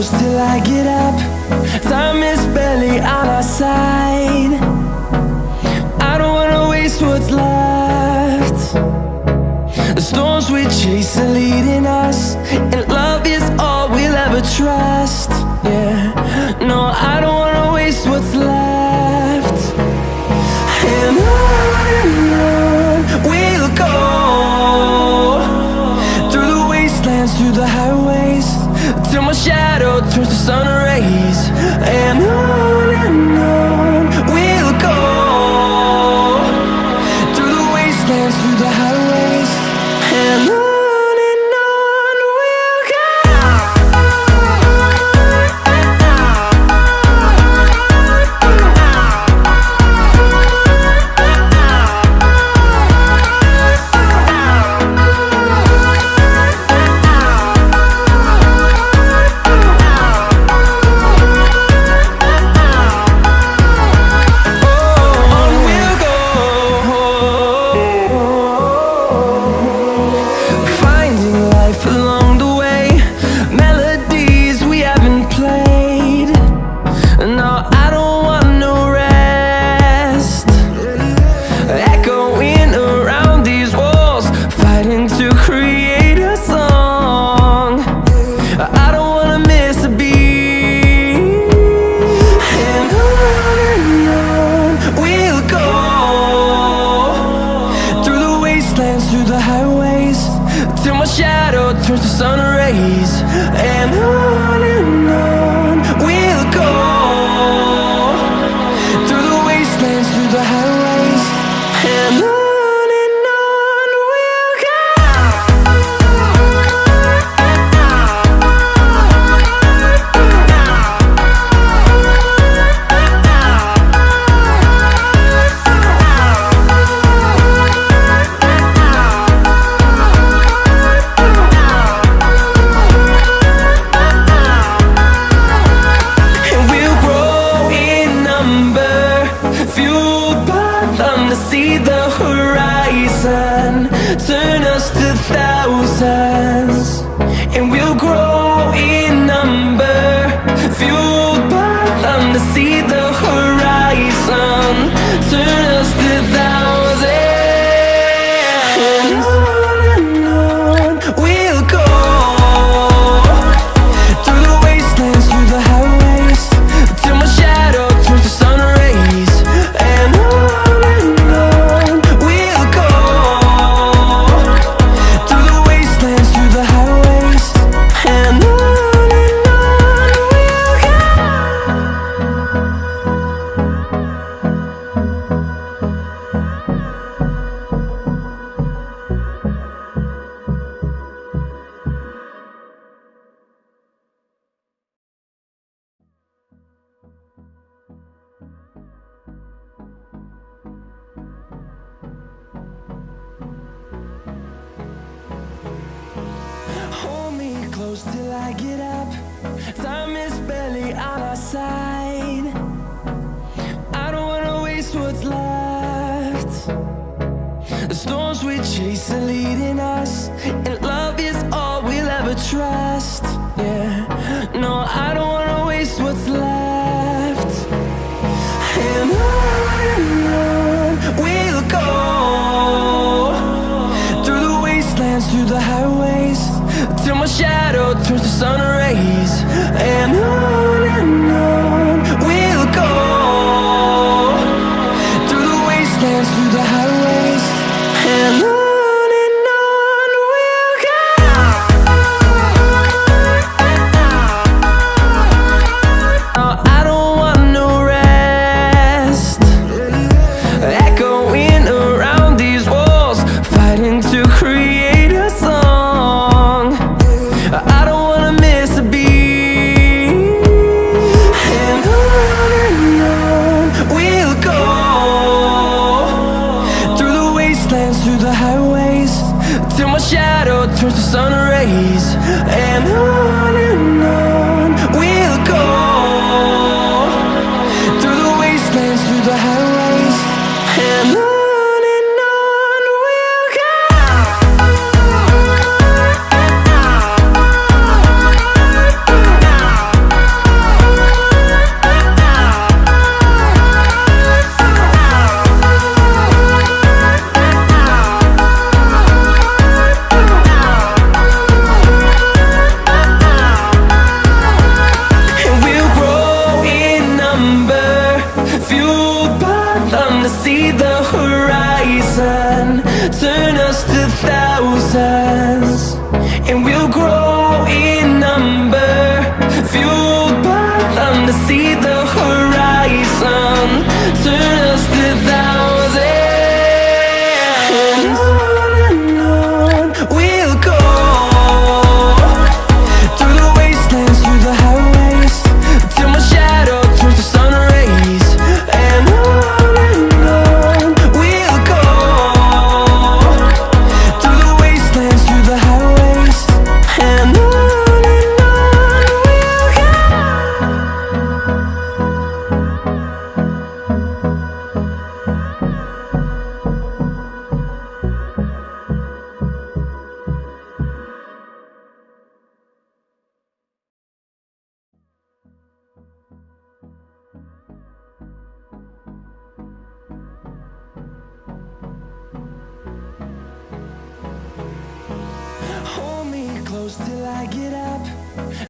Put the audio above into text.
close till I get up. Time is barely on our side. I don't wanna waste what's left. The storms we chase are leading us, and love is all we'll ever trust. Yeah, no, I don't wanna waste what's left. And on we'll go, through the wastelands, through the highways, till my shadow turns to sun rays. And on we'll go, through the wastelands, through the highways, and on we'll go. Through the highways, till my shadow turns to sun rays. And on we'll go, through the wastelands, through the highways, and on we'll go. See the horizon, turn us to thousands, and we'll grow in number, fueled by them. To see the horizon, turn us to thousands, and on we'll go, through the wastelands, through the highways, till my shadow turns to sun rays. And hold me close till I get up. Time is barely on our side. I don't wanna waste what's left. The storms we chase are leading us, and love is all we'll ever trust. Yeah, no, I don't wanna waste what's left. And on we'll go, through the wastelands, through the highways, till my shadow turns to sun rays. And on we'll go, through the wastelands, through the highways, and on we'll go. I don't want no rest, echoing around these walls, fighting to create a song. I don't wanna miss see the horizon, turn us to thousands, and we'll grow in number, fueled by them to see the horizon, turn us to thousands, and on we'll go, through the wastelands, through the highways, till my shadow turns to sun rays, and on we'll go, through the wastelands, through the highways, and on we'll go. Hold me close till I get up.